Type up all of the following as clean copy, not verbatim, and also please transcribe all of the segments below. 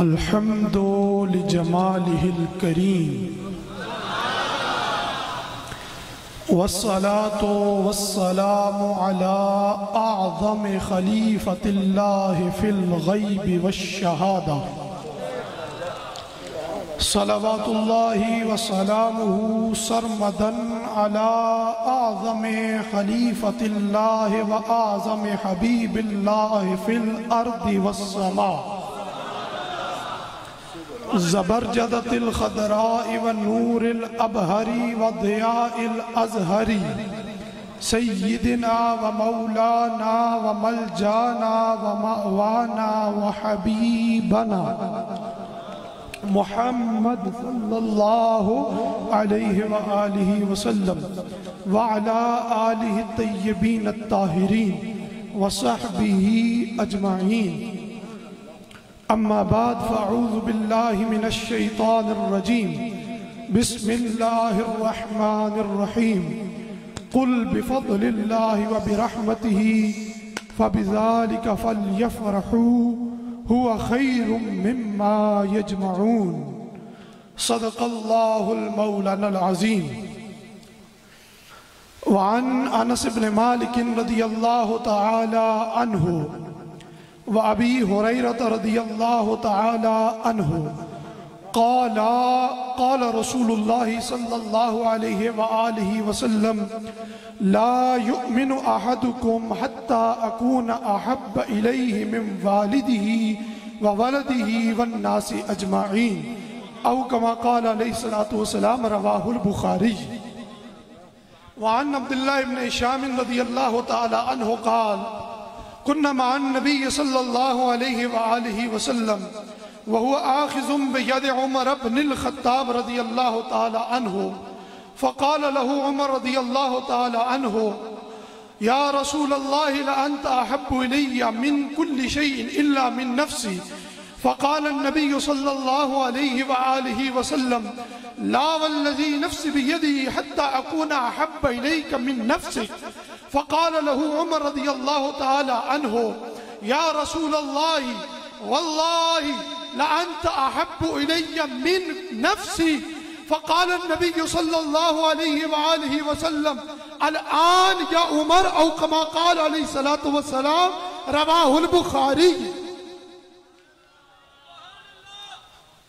الحمد لجماله الكريم والصلاة والسلام على أعظم خليفة الله في الغيب والشهادة صلوات الله وسلامه سرمدا على أعظم خليفة الله وأعظم حبيب الله في الأرض والسماء زبرجدة الخضراء والنور الأبهر وضياء الأزهر سيدنا ومولانا وملجانا ومأوانا وحبيبنا محمد صلى الله عليه وآله وسلم وعلى آله الطيبين الطاهرين وصحبه أجمعين. أما بعد فأعوذ بالله من الشيطان الرجيم. بسم الله الرحمن الرحيم. قل بفضل الله وبرحمته فبذلك فليفرحوا هو خير مما يجمعون. صدق الله المولانا العظيم. وعن أنس بن مالك رضي الله تعالى عنه وأبي هريرة رضي الله تعالى عنه قال رسول الله صلى الله عليه وآله وسلم لا يؤمن أحدكم حتى أكون أحب إليه من والده وولده والناس أجمعين أو كما قال عليه الصلاة والسلام. رواه البخاري. وعن عبد الله بن هشام رضي الله تعالى عنه قال كنا مع النبي صلى الله عليه وآله وسلم وهو آخذ بيد عمر بن الخطاب رضي الله تعالى عنه فقال له عمر رضي الله تعالى عنه يا رسول الله لأنت أحب إلي من كل شيء إلا من نفسي. فقال النبي صلى الله عليه وآله وسلم لا والذي نفسي بيده حتى أكون أحب إليك من نفسك. فقال له عمر رضي الله تعالى عنه يا رسول الله والله لأنت أحب إلي من نفسي. فقال النبي صلى الله عليه وآله وسلم الآن يا عمر أو كما قال عليه الصلاة والسلام. رواه البخاري.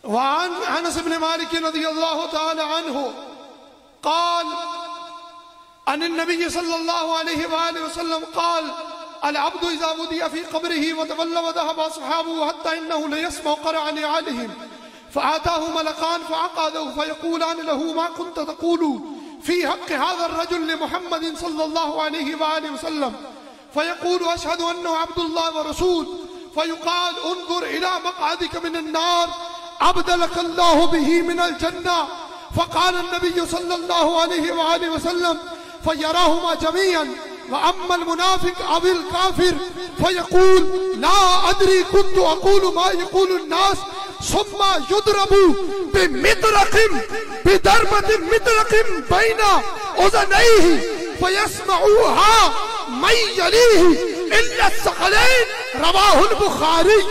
وعن أنس بن مالك رضي الله تعالى عنه قال عن النبي صلى الله عليه وآله وسلم قال العبد إذا وضع في قبره وتولى وذهب أصحابه حتى إنه ليسمع قرع نعالهم فآتاه ملكان فعقده فيقولان له ما كنت تقول في حق هذا الرجل لمحمد صلى الله عليه وآله وسلم فيقول أشهد أنه عبد الله ورسول. فيقال انظر إلى مقعدك من النار أبدلك الله به من الجنة. فقال النبي صلى الله عليه وآله وسلم فيراهما جميعا وأما المنافق أو الكافر فيقول لا أدري كنت أقول ما يقول الناس ثم يضرب بضربة مطرق بين أذنيه فيسمعوها من يليه إلا الثقلين. رواه البخاري.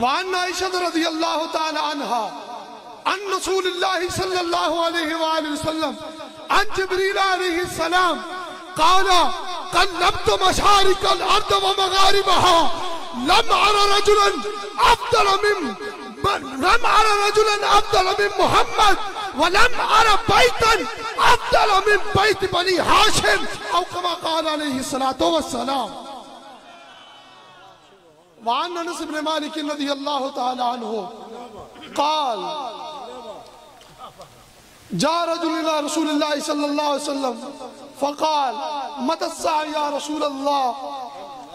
وعن عائشة رضي الله تعالى عنها عن رسول الله صلى الله عليه وآله وسلم عن جبريل عليه السلام قال قلبت مشارق الأرض ومغاربها لم أرى رجلا أفضل من محمد ولم أرى بيتا أفضل من بيت بني هاشم أو كما قال عليه الصلاة والسلام. وعن أنس بن مالك رضي الله تعالى عنه قال جاء رجل إلى رسول الله صلى الله عليه وسلم فقال متى الساعة يا رسول الله؟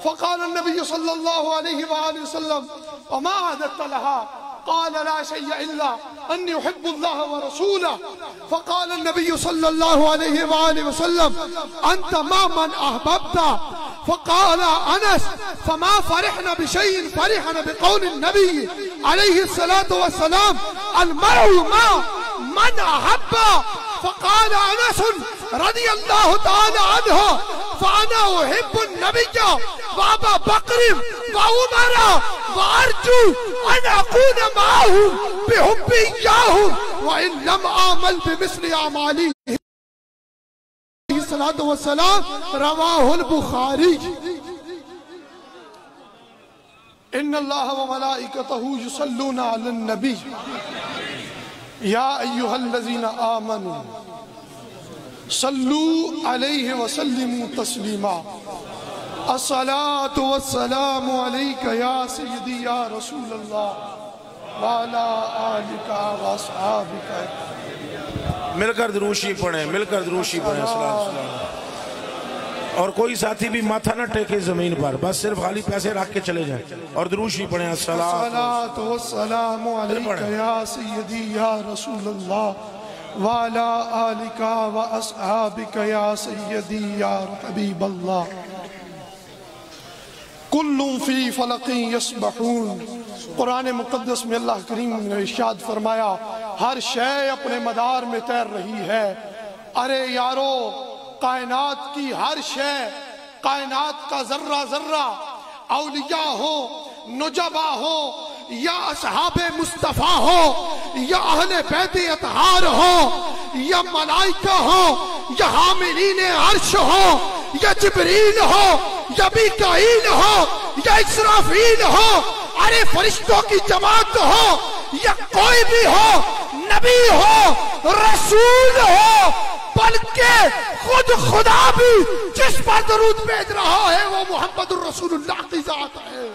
فقال النبي صلى الله عليه وآله وسلم وما أعددت لها؟ قال لا شيء إلا أني أحب الله ورسوله. فقال النبي صلى الله عليه وآله وسلم أنت ما من أحببت. فقال أنس فما فرحنا بشيء فرحنا بقول النبي عليه الصلاة والسلام المرء ما من أحب. فقال أنس رضي الله تعالى عنه فأنا أحب النبي وابا بکر وعمر وارجو ان اکون معهم بحب ایاهم وان لم اعمل بمثل اعمالی الصلاۃ والسلام رواہ البخاری۔ ان اللہ وملائکتہ یصلون علی النبی یا ایہا الذین آمنوا صلوا علیہ وسلموا تسلیما۔ الصلاۃ والسلام علیک یا سیدی یا رسول اللہ وعلی آلک واصحابک۔ مل کر دروشی پڑھیں، مل کر دروشی پڑھیں۔ اور کوئی ساتھی بھی ماتھا نہ ٹیکے زمین پر، بس صرف خالی پیسے رکھ کے چلے جائیں اور دروشی پڑھیں۔ الصلاۃ والسلام علیک یا سیدی یا رسول اللہ وعلی آلک واصحابک یا سیدی یا حبیب اللہ۔ کل فی فلق یسبحون۔ قرآن مقدس میں اللہ کریم نے ارشاد فرمایا ہر شے اپنے مدار میں تیر رہی ہے۔ ارے یارو، کائنات کی ہر شے، کائنات کا ذرہ ذرہ، اولیاء ہو، نجبا ہو، یا اصحاب مصطفیٰ ہو، یا اہل بیت اطہار ہو، یا ملائکہ ہو، یا حاملین عرش ہو، یا جبریل ہو، یا میکائیل ہو، یا اسرافیل ہو، ارے فرشتوں کی جماعت ہو، یا کوئی بھی ہو، نبی ہو، رسول ہو، بلکہ خود خدا بھی جس پر درود بھیج رہا ہے وہ محمد الرسول اللہ کی ذات ہے۔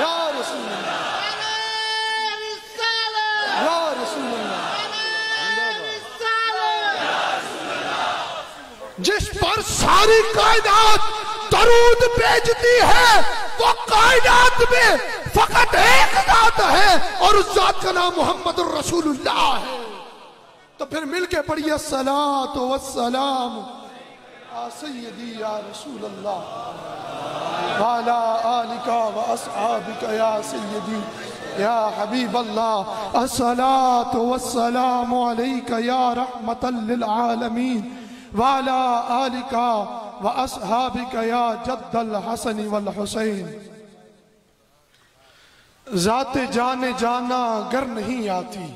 یا رسول اللہ، یا رسول اللہ، جس پر ساری کائنات درود بھیجتی ہے وہ کائنات میں فقط ایک ذات ہے اور اس ذات کا نام محمد الرسول اللہ ہے۔ تو پھر مل کے پڑھیے الصلاۃ والسلام یا سیدی یا رسول اللہ وعلی آلک واصحابک یا سیدی یا حبیب اللہ۔ الصلاۃ والسلام علیک یا رحمۃ للعالمین وعلی آلک واصحابک یا جد الحسن والحسین۔ ذات جان جانا گر نہیں آتی،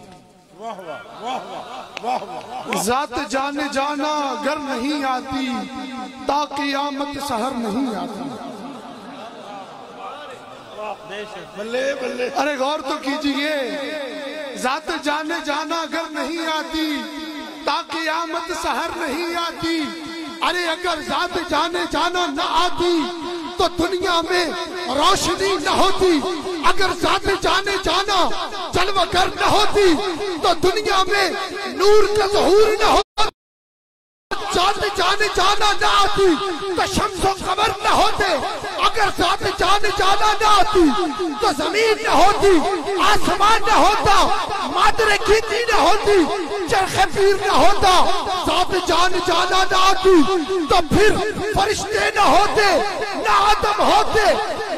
ذات جان جانا گر نہیں آتی، تا قیامت سحر نہیں آتی۔ ارے غور تو کیجئے، ذات جان جانا گر نہیں آتی، تا قیامت سحر نہیں آتی۔ ارے اگر ذات جانے جانا نہ آتی تو دنیا میں روشنی نہ ہوتی، اگر ذات جانے جانا جلوہ گر نہ ہوتی تو دنیا میں نور کا ظہور نہ ہوتا، ذات جانے جانا نہ آتی تو شمس و قمر نہ ہوتے، اگر ذات جانے جانا نہ آتی تو زمین نہ ہوتی، آسمان نہ ہوتا، مادر کھیتی نہ ہوتی، چرخ پیر نہ ہوتا، ذات جانے جانا نہ آتی تو پھر فرشتے نہ ہوتے، نہ آدم ہوتے،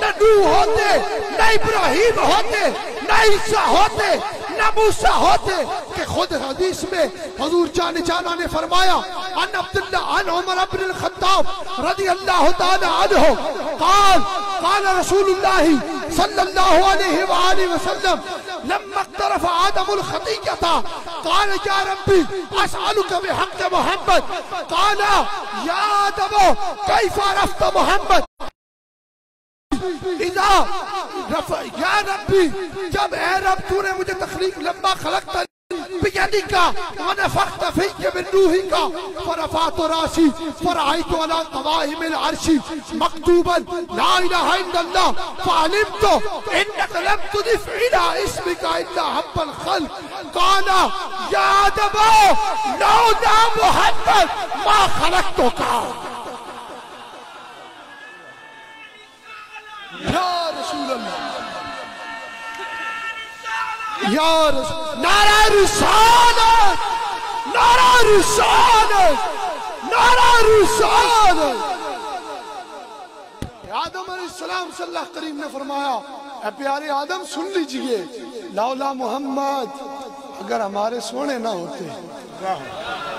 نہ نوح ہوتے، نہ ابراہیم ہوتے، نہ عیسیٰ ہوتے، نہ موسیٰ ہوتے۔ کہ خود حدیث میں حضور جان جانا نے فرمایا ان عبداللہ عن عمر بن الخطاب رضی اللہ تعالی عنہ قال رسول اللہ صلی اللہ علیہ وآلہ وسلم لما اقترف آدم الخطیۃ قال یا ربی اسألک بحق محمد قال یا آدم کیف عرفت محمد یا ربی جب اے رب تو نے مجھے تخلیق لما خلقت بیدک ونفخت فی من روحک فرفعت راسی فرأیت علی قوائم العرش مکتوبا لا الہ الا اللہ فعلمت انک لم تضف الى اسمک الا حب الخلق قال یا آدم لولا محمد ما خلقتک۔ یا رسول اللہ، یا رسول، نعرہ رسالت، نعرہ رسالت، نعرہ رسالت۔ آدم علیہ السلام صلی اللہ کریم نے فرمایا اے پیارے آدم سن لیجئے، لولا محمد، اگر ہمارے سونے نہ ہوتے،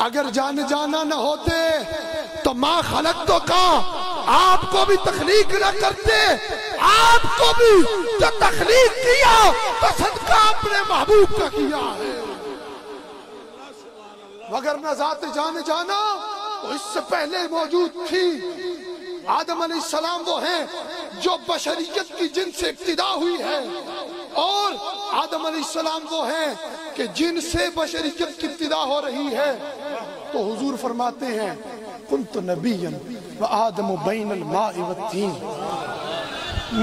اگر جانا نہ ہوتے تو ماں خلق تو کہاں، آپ کو بھی تخلیق نہ کرتے، آپ کو بھی جو تخلیق کیا تو صدقہ اپنے محبوب کا کیا ہے، وگرنہ ذات جانا تو اس سے پہلے موجود تھی۔ آدم علیہ السلام وہ ہیں جو بشریت کی جن سے ابتدا ہوئی ہے، اور آدم علیہ السلام وہ ہیں کہ جن سے بشریت کی ابتدا ہو رہی ہے۔ تو حضور فرماتے ہیں کنت نبیا وآدم بین الماء والتین،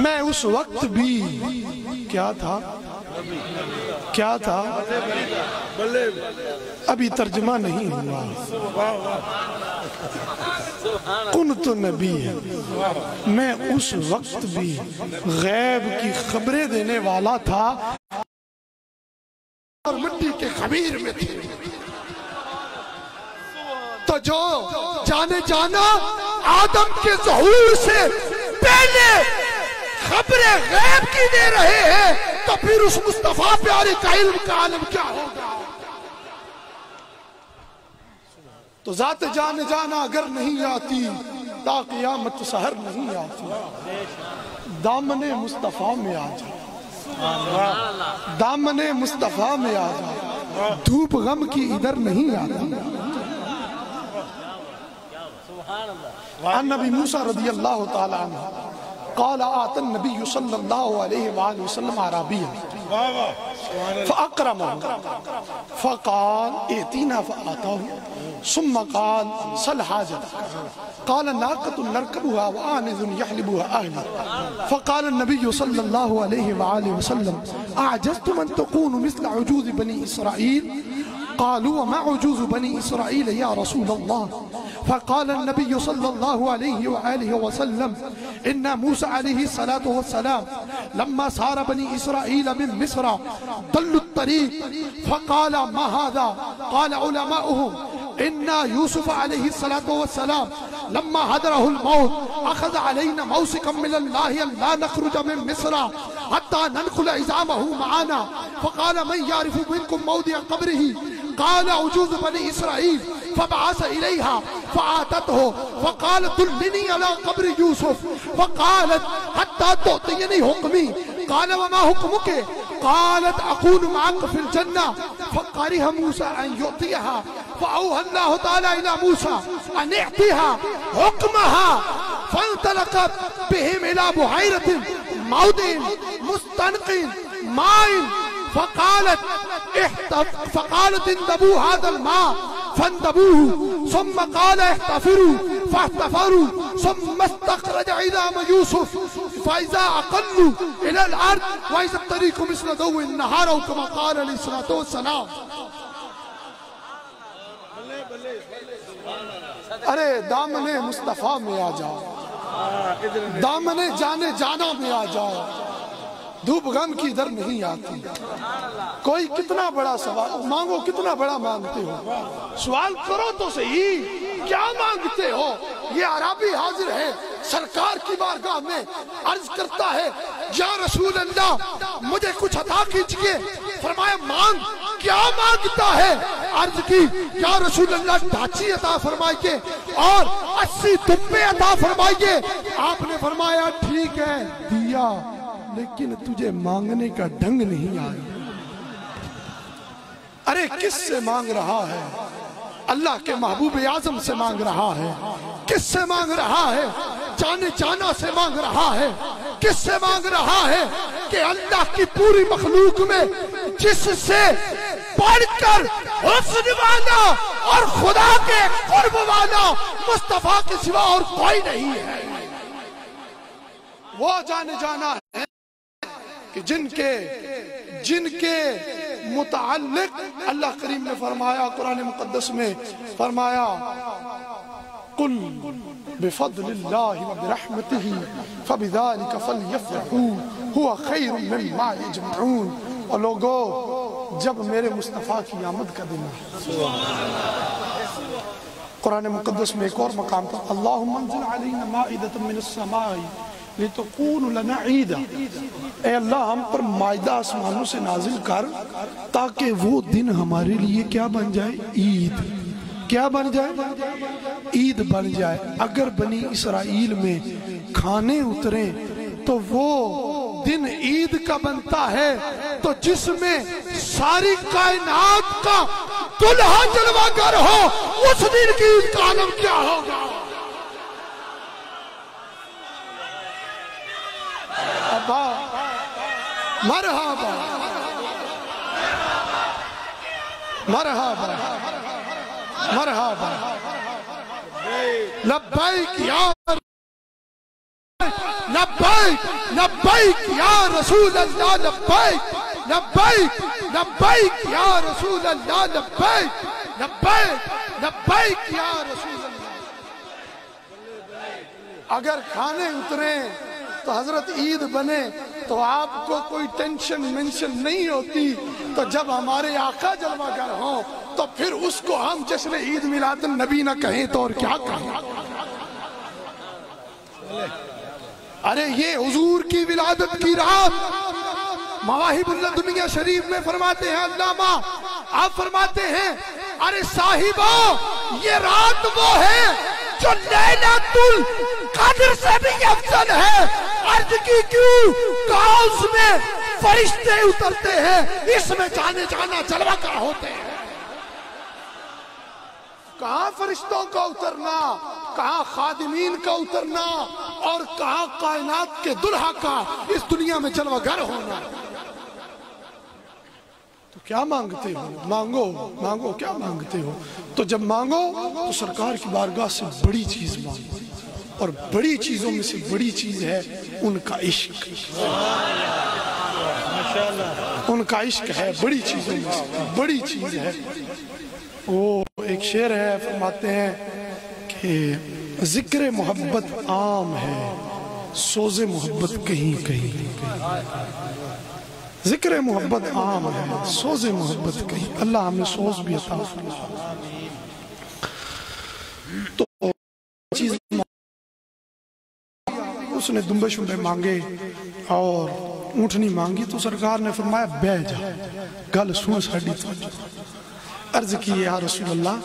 میں اس وقت بھی کیا تھا ابھی ترجمہ نہیں ہوا، کنت نبی، میں اس وقت بھی غیب کی خبریں دینے والا تھا اور مٹی کے خمیر میں تھے۔ تو جو جانا آدم کے ظہور سے پہلے خبریں غیب کی دے رہے ہیں، تو پھر اس مصطفیٰ پیارے کا علم کا عالم کیا ہوگا؟ تو ذات جانا اگر نہیں آتی تا قیامت سحر نہیں آتی۔ دامن مصطفیٰ میں آ جا، دامن مصطفیٰ میں آ جا، دھوپ غم کی ادھر نہیں آتی۔ عن نبی موسیٰ رضی اللہ تعالی عنہ قال آت النبی صلی اللہ علیہ وآلہ وسلم عربیہ فأکرمہ فقال ائتنا فآتاہ ثم قال صل حاجتك قال ناقة نركبها وآنذ يحلبها أهلي فقال النبي صلى الله عليه وآله وسلم أعجزتم أن تكونوا مثل عجوز بني إسرائيل قالوا وما عجوز بني إسرائيل يا رسول الله فقال النبي صلى الله عليه وآله وسلم إن موسى عليه الصلاة والسلام لما سار بني إسرائيل من مصر ضلوا الطريق فقال ما هذا قال علماؤهم إن يوسف عليه الصلاة والسلام لما حضره الموت أخذ علينا موثقا من الله أن لا نخرج من مصر حتى ننقل عظامه معنا فقال من يعرف منكم موضع قبره قال عجوز بني إسرائيل فبعث إليها فآتته فقال دلني على قبر يوسف فقالت حتى تعطيني حكمي قال وما حكمك قالت أكون معك في الجنة فقره موسى أن يعطيها فأوحى الله تعالى إلى موسى أن يعطيها حكمها فانطلق بهم إلى بحيرة موضع مستنق ماء فقالت اندبوا هذا الماء فاندبوه ثم قال احتفروا فاحتفروا ثم استخرج عظام يوسف فإذا أقلوا إلى الأرض وإذا الطريق مثل ضوء النهار أو كما قال عليه الصلاة والسلام۔ ارے دامن مصطفیٰ میں آ جاؤ، دامن جانا میں آ جاؤ، دھوپ غم کی ادھر نہیں آتی۔ کوئی کتنا بڑا سوال مانگو، کتنا بڑا مانگتے ہو، سوال کرو تو صحیح، کیا مانگتے ہو؟ یہ عربی حاضر ہے سرکار کی بارگاہ میں، عرض کرتا ہے یا رسول اللہ مجھے کچھ عطا کیجئے۔ فرمایا مانگ، کیا مانگتا ہے؟ عرض کی یا رسول اللہ ڈھاچی عطا فرمائیے اور 80 دمبے عطا فرمائیے۔ آپ نے فرمایا ٹھیک ہے دیا، لیکن تجھے مانگنے کا ڈھنگ نہیں آیا۔ ارے کس سے مانگ رہا ہے؟ اللہ کے محبوب اعظم سے مانگ رہا ہے۔ کس سے مانگ رہا ہے؟ جانا سے مانگ رہا ہے۔ کس سے مانگ رہا ہے؟ کہ اللہ کی پوری مخلوق میں جس سے پڑھ کر حسن والا اور خدا کے قرب والا مصطفیٰ کے سوا اور کوئی نہیں ہے۔ وہ جانا ہے کہ جن کے متعلق اللہ کریم نے فرمایا، قرآن مقدس میں فرمایا قل بفضل اللہ وبرحمتہ فبذلک فلیفرحوا هو خیر مما یجمعون۔ اور لوگو جب میرے مصطفیٰ کی آمد کا دن ہے، قرآن مقدس میں ایک اور مقام پر اللہم انزل علینا مائدۃ من السماء لتکون لنا عیدا، اے اللہ ہم پر مائدہ آسمانوں سے نازل کر تاکہ وہ دن ہمارے لیے کیا بن جائے؟ عید۔ کیا بن جائے؟ عید بن جائے۔ اگر بنی اسرائیل میں کھانے اتریں تو وہ دن عید کا بنتا ہے، تو جس میں ساری کائنات کا دلہا جلوہ گر ہو، اس دن کی عید کا عالم کیا ہوگا؟ ابا مرحبا مرحبا مرحبا لبیک یا لبیک لبیک یا رسول اللہ لبیک لبیک لبیک یا رسول اللہ لبیک لبیک لبیک یا رسول اللہ۔ اگر کھانے اتریں تو حضرت عید بنے تو آپ کو کوئی ٹینشن منشن نہیں ہوتی، تو جب ہمارے آقا جلوہ گر ہوں تو پھر اس کو ہم جشن عید میلاد النبی نہ کہیں تو اور کیا کہیں؟ ارے یہ حضور کی ولادت کی رات، مواہب اللہ دنیا شریف میں فرماتے ہیں علامہ، آپ فرماتے ہیں ارے صاحبہ یہ رات وہ ہے جو لیلۃ القدر سے بھی افضل ہے۔ عرض کی کیوں؟ کہا اس میں فرشتے اترتے ہیں، اس میں جانے جانا جلوہ گر ہوتے ہیں۔ کہاں فرشتوں کا اترنا، کہاں خادمین کا اترنا، اور کہاں کائنات کے دلہا کا اس دنیا میں جلوہ گر ہونا۔ تو کیا مانگتے ہو؟ مانگو مانگو، کیا مانگتے ہو؟ تو جب مانگو تو سرکار کی بارگاہ سے بڑی چیز مانگو، اور بڑی چیزوں میں سے بڑی چیز ہے ان کا عشق۔ ان کا عشق ہے بڑی چیزوں میں سے بڑی چیز ہے۔ وہ ایک شعر ہے، فرماتے ہیں کہ ذکر محبت عام ہے، سوز محبت کہیں کہیں۔ ذکر محبت عام ہے، سوز محبت کہیں۔ اللہ ہمیں سوز بھی عطا فرمائے۔ تو چیز اس نے دمبے شمبے مانگے اور اونٹنی مانگی، تو سرکار نے فرمایا بہ جا، گل سن ساڈی توجہ۔ عرض کی یا رسول اللہ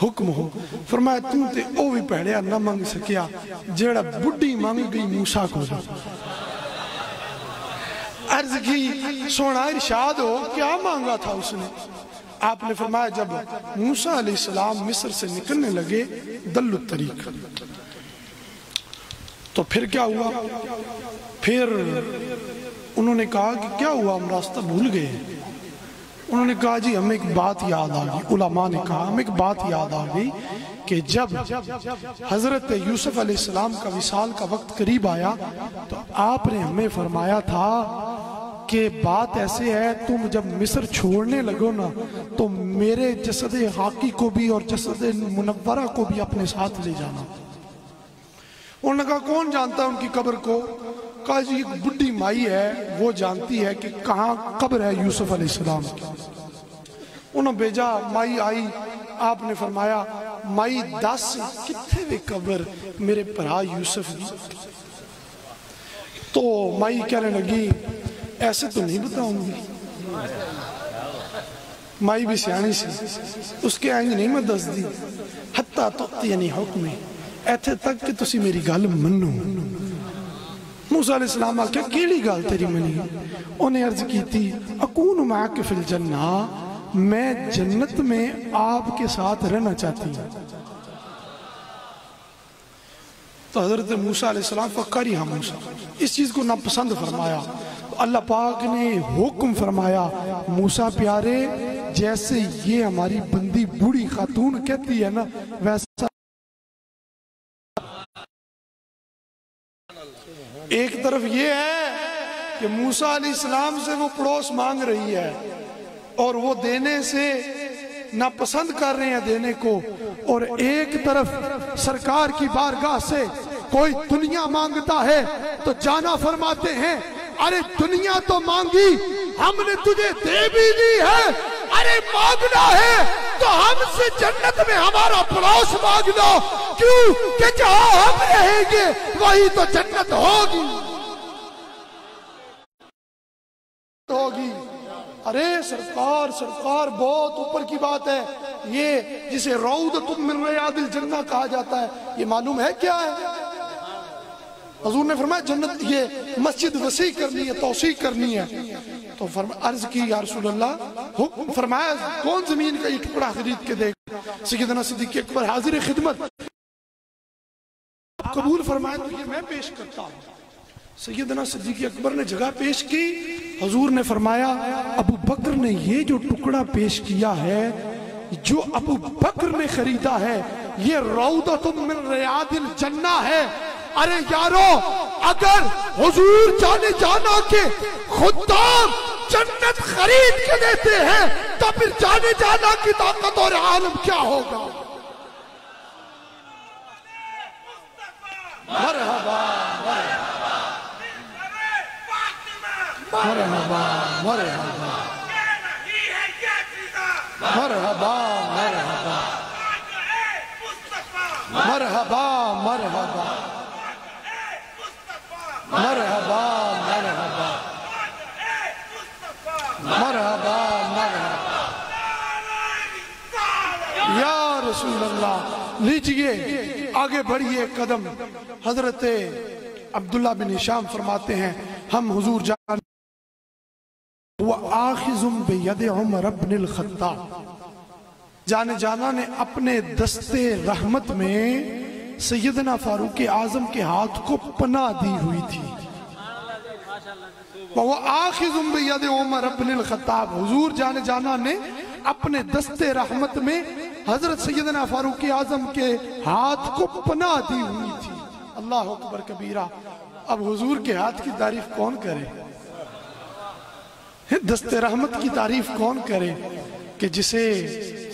حکم ہو؟ فرمایا تم تے او بھی پہڑیا نہ مانگ سکیا جیڑا بڈی مانگ گئی موسیٰ کو دو۔ عرض کی سونا ارشاد ہو کیا مانگا تھا اس نے؟ آپ نے فرمایا جب موسیٰ علیہ السلام مصر سے نکلنے لگے دل الطریق، تو پھر کیا ہوا؟ پھر انہوں نے کہا کہ کیا ہوا، ہم راستہ بھول گئے۔ انہوں نے کہا جی ہمیں ایک بات یاد آ گئی، علماء نے کہا ہمیں ایک بات یاد آ گئی کہ جب حضرت یوسف علیہ السلام کا وصال کا وقت قریب آیا تو آپ نے ہمیں فرمایا تھا کہ بات ایسے ہے تم جب مصر چھوڑنے لگو نا تو میرے جسد حاقی کو بھی اور جسد منورہ کو بھی اپنے ساتھ لے جانا۔ انہوں نے کہا کون جانتا ہے ان کی قبر کو؟ کہا جی ایک بڈی مائی ہے وہ جانتی ہے کہ کہاں قبر ہے یوسف علیہ السلام کی۔ انہوں نے بھیجا، مائی آئی، آپ نے فرمایا مائی دس کتنے بھی قبر میرے پرا یوسف دی؟ تو مائی کہنے لگی ایسے تو نہیں بتاؤں گی۔ مائی بھی سیانی سی، اس کے آئیں نہیں میں دس دی حتیٰ توقتی یعنی حکمی، ایتھے تک کہ تسی میری گال منو۔ موسیٰ علیہ السلام آکھا کیلی گال تیری منی؟ انہیں عرض کی تھی اکون معاک فی الجنہ، میں جنت میں آپ کے ساتھ رہنا چاہتی ہوں۔ تو حضرت موسیٰ علیہ السلام فکری ہاں موسیٰ اس چیز کو ناپسند فرمایا۔ اللہ پاک نے حکم فرمایا موسیٰ پیارے جیسے یہ ہماری بندی بوڑھی خاتون کہتی ہے نا ویسا ایک طرف یہ ہے کہ موسیٰ علیہ السلام سے وہ پڑوس مانگ رہی ہے اور وہ دینے سے ناپسند کر رہے ہیں دینے کو، اور ایک طرف سرکار کی بارگاہ سے کوئی دنیا مانگتا ہے تو جانا فرماتے ہیں ارے دنیا تو مانگی ہم نے تجھے دے بھی دی ہے، ارے مانگنا ہے تو ہم سے جنت میں ہمارا پڑوس مانگ لو، کیوں کہ جہاں ہم رہیں گے وہی تو جنت ہوگی۔ ارے سرکار بہت اوپر کی بات ہے، یہ جسے روضۃ من ریاض الجنہ کہا جاتا ہے، یہ معلوم ہے کیا ہے؟ حضور نے فرمایا جنت یہ مسجد وسیع کرنی ہے، توسیع کرنی ہے. تو عرض کی یا رسول اللہ، فرمایا کون زمین کا یہ ٹکڑا خرید کے دے گا؟ سیدنا صدیق اکبر حاضر خدمت، قبول فرمائے تو یہ میں پیش کرتا ہوں. سیدنا صدیق اکبر نے جگہ پیش کی. حضور نے فرمایا ابو بکر نے یہ جو ٹکڑا پیش کیا ہے، جو ابو بکر نے خریدا ہے، یہ روضۃ من ریاض الجنہ ہے. ارے یارو، اگر حضور جانے جانا کے خدام جنت خرید کے دیتے ہیں تو پھر جانے جانا کی طاقت اور عالم کیا ہوگا؟ مرحبا مرحبا مرحبا مرحبا مرحبا مرحبا مرحبا مرحبا مرحبا مرحبا مرحبا یا رسول اللہ. لیجئے آگے بڑھئے قدم. حضرت عبداللہ بن ہشام فرماتے ہیں ہم حضور جان وآخذ بید عمر بن الخطاب، جانے جانا نے اپنے دستے رحمت میں سیدنا فاروق اعظم کے ہاتھ کو پناہ دی ہوئی تھی. وآخذ بید عمر بن الخطاب، حضور جانے جانا نے اپنے دستے رحمت میں حضرت سیدنا فاروق اعظم کے ہاتھ کو پناہ دی ہوئی تھی. اللہ اکبر کبیرہ. اب حضور کے ہاتھ کی تعریف کون کرے؟ دست رحمت کی تعریف کون کرے کہ جسے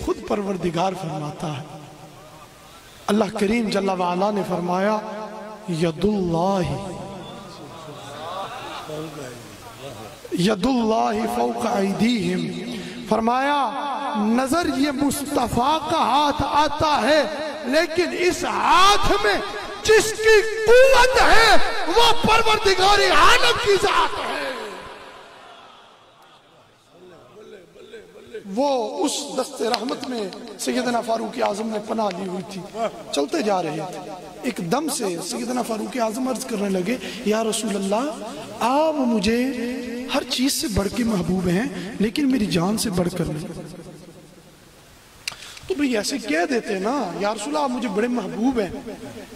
خود پروردگار فرماتا ہے. اللہ کریم جل وعلا نے فرمایا ید اللہ فوق ایدیہم، فرمایا نظر یہ مصطفیٰ کا ہاتھ آتا ہے، لیکن اس ہاتھ میں جس کی قوت ہے وہ پروردگار عالم کی ذات ہے. وہ اس دست رحمت میں سیدنا فاروق اعظم نے پناہ لی ہوئی تھی. چلتے جا رہے تھے، ایک دم سے سیدنا فاروق اعظم عرض کرنے لگے یا رسول اللہ، آپ مجھے ہر چیز سے بڑھ کے محبوب ہیں لیکن میری جان سے بڑھ کر نہیں. تو بھئی ایسے کہہ دیتے نا یا رسول اللہ آپ مجھے بڑے محبوب ہیں،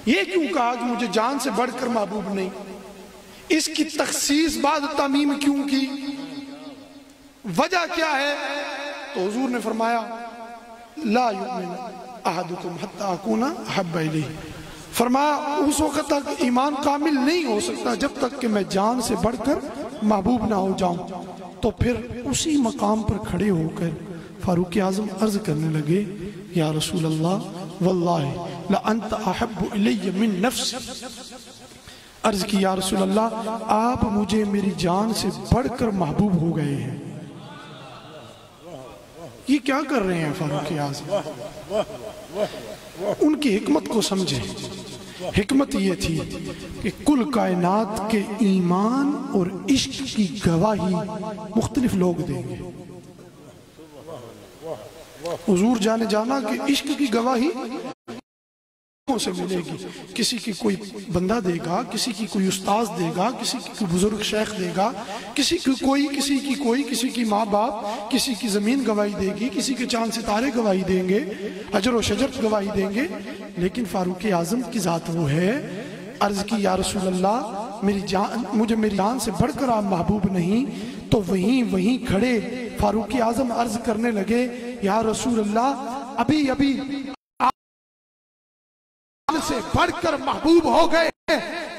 یہ کیوں کہا کہ مجھے جان سے بڑھ کر محبوب نہیں؟ اس کی تخصیص بعد تعمیم کیوں کی؟ وجہ کیا ہے؟ تو حضور نے فرمایا لا یؤمن احدکم حتی اکون احب الیہ، فرمایا اس وقت تک ایمان کامل نہیں ہو سکتا جب تک کہ میں جان سے بڑھ کر محبوب نہ ہو جاؤں. تو پھر اسی مقام پر کھڑے ہو کر فاروق اعظم عرض کرنے لگے یا رسول اللہ واللہ لانت احب الی من نفسی. عرض کی یا رسول اللہ آپ مجھے میری جان سے بڑھ کر محبوب ہو گئے ہیں. یہ کیا کر رہے ہیں فاروق اعظم؟ ان کی حکمت کو سمجھیں. حکمت یہ تھی کہ کل کائنات کے ایمان اور عشق کی گواہی مختلف لوگ دیں گے. حضور جانے جانا کہ عشق کی گواہی سے ملے گی. کسی کی کوئی بندہ دے گا، کسی کی کوئی استاذ دے گا، کسی کی کوئی بزرگ شیخ دے گا، کسی کی ماں باپ، کسی کی زمین گواہی دے گی، کسی کے چاند ستارے گواہی دیں گے، حجر و شجر گواہی دیں گے. لیکن فاروق اعظم کی ذات وہ ہے. عرض کی یا رسول اللہ مجھے میری جان سے بڑھ کر آپ محبوب نہیں. تو وہیں کھڑے فاروق اعظم عرض کرنے لگے یا رسول اللہ ابھی سے بڑھ کر محبوب ہو گئے.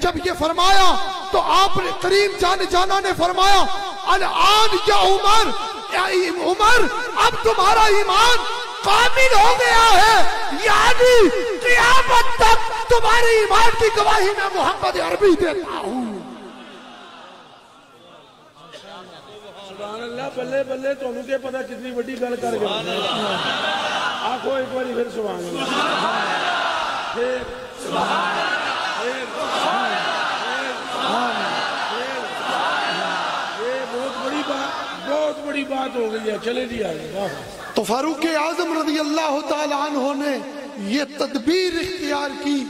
جب یہ فرمایا تو آپ نے کریم جانا نے فرمایا الان یا عمر اب تمہارا ایمان کامل ہو گیا ہے، یعنی قیامت تک تمہارے ایمان کی گواہی میں محمد عربی دیتا ہوں. سبحان اللہ. بلے بلے تو انہوں کے پتہ کتنی بڑی گل کر گئے. آنکھوں ایک باری پھر سبحان اللہ. یہ بہت بڑی بات ہو گئی ہے. چلے جی آگے. تو فاروق اعظم رضی اللہ تعالی عنہ نے یہ تدبیر اختیار کی.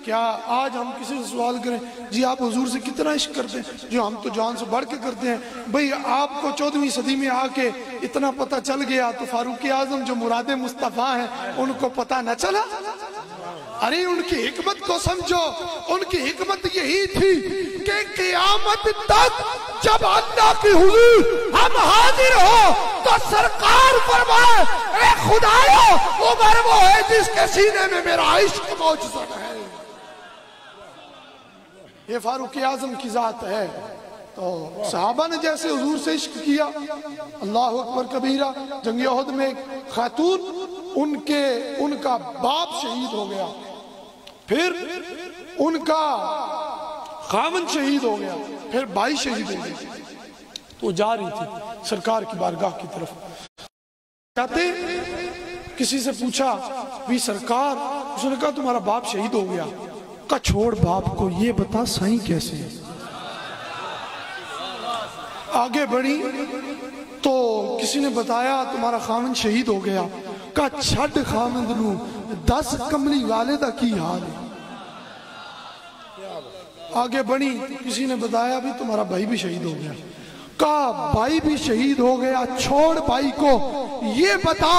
کیا آج ہم کسی سے سوال کریں جی آپ حضور سے کتنا عشق کرتے ہیں؟ جو ہم تو جان سے بڑھ کے کرتے ہیں. بھئی آپ کو 14ویں صدی میں آ کے اتنا پتہ چل گیا تو فاروق اعظم جو مراد مصطفیٰ ہیں ان کو پتہ نہ چلا؟ ارے ان کی حکمت کو سمجھو. ان کی حکمت یہی تھی کہ قیامت تک جب اللہ کی حضور ہم حاضر ہو تو سرکار فرمائے اے خدایا عمر وہ ہے جس کے سینے میں میرا عشق موجود ہے. یہ فاروق اعظم کی ذات ہے. تو صحابہ نے جیسے حضور سے عشق کیا, اللہ اکبر کبیرہ. جنگ احد میں ایک خاتون ان کا باپ شہید ہو گیا, پھر ان کا خاوند شہید ہو گیا, پھر بھائی شہید ہو گیا. تو جا رہی تھی سرکار کی بارگاہ کی طرف. کہتے کسی سے پوچھا بھی سرکار, اس نے کہا تمہارا باپ شہید ہو گیا. کہا چھوڑ باپ کو, یہ بتا سائیں کیسے ہے. آگے بڑھی تو کسی نے بتایا تمہارا خاوند شہید ہو گیا. کہا چھڈ خاوند نو 10 کملی والے دا کی حال ہے. آگے بڑھی کسی نے بتایا بھی تمہارا بھائی بھی شہید ہو گیا. کہا بھائی بھی شہید ہو گیا, چھوڑ بھائی کو, یہ بتا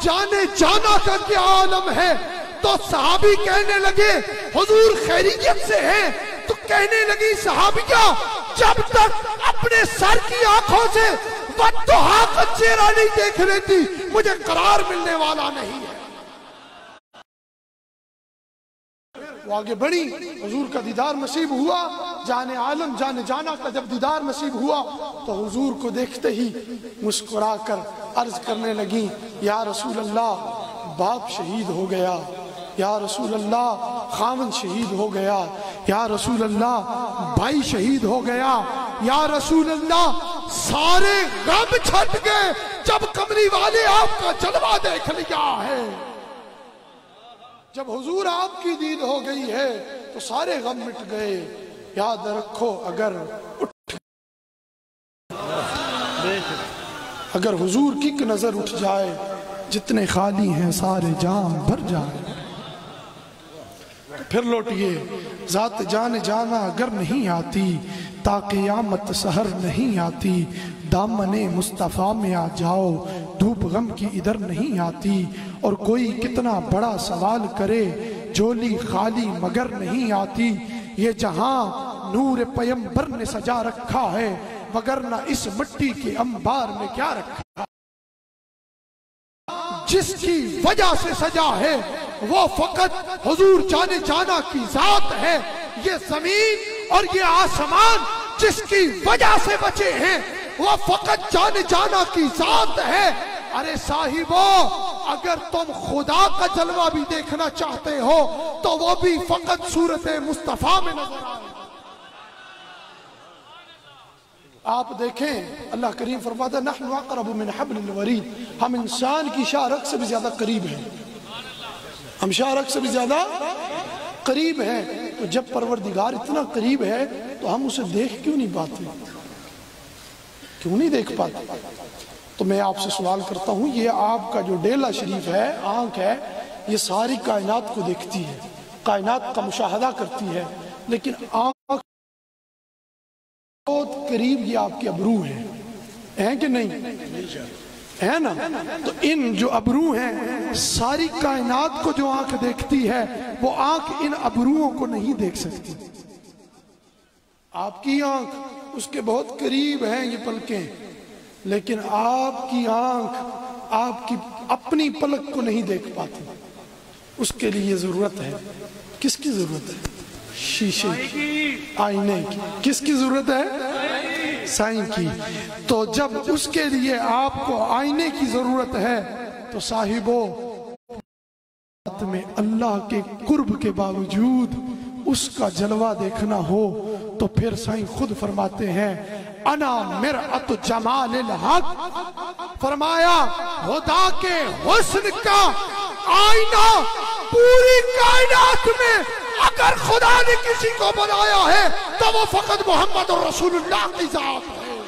جانے جانا کا کیا عالم ہے. تو صحابی کہنے لگے حضور خیریت سے ہیں. تو کہنے لگی صحابیہ جب تک اپنے سر کی آنکھوں سے بددعا کا چہرہ نہیں دیکھ لیتی مجھے قرار ملنے والا نہیں ہے. وہ آگے بڑھی, حضور کا دیدار نصیب ہوا. جانے عالم جانے جانا کا جب دیدار نصیب ہوا تو حضور کو دیکھتے ہی مسکرا کر عرض کرنے لگی یا رسول اللہ باپ شہید ہو گیا, یا رسول اللہ خاوند شہید ہو گیا, یا رسول اللہ بھائی شہید ہو گیا, یا رسول اللہ سارے غم چھٹ گئے جب کمری والے آپ کا جلوہ دیکھ لیا ہے. جب حضور آپ کی دید ہو گئی ہے تو سارے غم مٹ گئے. یاد رکھو اگر حضور کی نظر اٹھ جائے جتنے خالی ہیں سارے جام بھر جائے. پھر لوٹئے ذات جان جانا اگر نہیں آتی تا قیامت سحر نہیں آتی. دامن مصطفیٰ میں آ جاؤ دھوپ غم کی ادھر نہیں آتی. اور کوئی کتنا بڑا سوال کرے جولی خالی مگر نہیں آتی. یہ جہاں نور پیمبر نے سجا رکھا ہے وگرنہ اس مٹی کے انبار میں کیا رکھا. جس کی وجہ سے سجا ہے وہ فقط حضور جانے جانا کی ذات ہے. یہ زمین اور یہ آسمان جس کی وجہ سے بچے ہیں وہ فقط جانے جانا کی ذات ہے. ارے صاحبو اگر تم خدا کا جلوہ بھی دیکھنا چاہتے ہو تو وہ بھی فقط صورت مصطفیٰ میں نظر آئے. آپ دیکھیں اللہ کریم فرماتا ہے نحن اقرب من حبل الورید. ہم انسان کی شاہ رگ سے بھی زیادہ قریب ہیں. ہم شاہ رگ سے بھی زیادہ قریب ہیں. تو جب پروردگار اتنا قریب ہے تو ہم اسے دیکھ کیوں نہیں پاتے, کیوں نہیں دیکھ پاتے؟ تو میں آپ سے سوال کرتا ہوں, یہ آپ کا جو ڈیلا شریف ہے, آنکھ ہے, یہ ساری کائنات کو دیکھتی ہے, کائنات کا مشاہدہ کرتی ہے, لیکن آنکھ بہت قریب یہ آپ کے ابرو ہیں کہ نہیں ہے نا. تو ان جو ابرو ہیں ساری کائنات کو جو آنکھ دیکھتی ہے وہ آنکھ ان ابروؤں کو نہیں دیکھ سکتی. آپ کی آنکھ اس کے بہت قریب ہیں یہ پلکیں, لیکن آپ کی آنکھ آپ کی اپنی پلک کو نہیں دیکھ پاتی. اس کے لیے ضرورت ہے, کس کی ضرورت ہے؟ شیشے کی, آئینے کی. کس کی ضرورت ہے؟ سائیں کی. تو جب اس کے لیے آپ کو آئینے کی ضرورت ہے تو صاحبو میں اللہ کے قرب کے باوجود اس کا جلوہ دیکھنا ہو تو پھر سائیں خود فرماتے ہیں انا مرآت جمال الحق. فرمایا خدا کے حسن کا آئینہ پوری کائنات میں اگر خدا نے کسی کو بنایا ہے تو وہ فقط محمد رسول اللہ کی ذات ہے.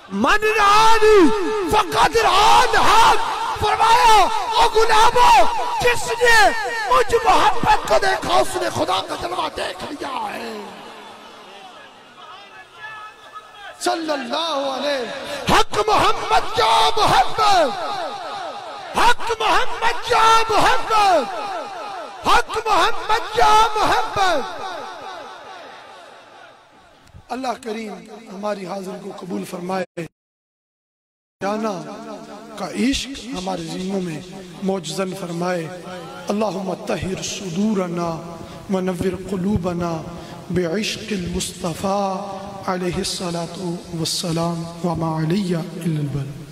من رانی فقد ران حق فرمایا او غلاموں جس نے مجھ محمد کو دیکھا اس نے خدا کا جلوہ دیکھ لیا ہے صلی اللہ علیہ حق محمد یا محمد حق محمد یا محمد حق محمد یا محمد اللہ کریم ہماری حاضر کو قبول فرمائے جانا کا عشق ہمارے ذہنوں میں معجزن فرمائے اللہم طہر صدورنا ونور قلوبنا بعشق المصطفیٰ علیہ الصلاة والسلام وما علیہ الا البلاغ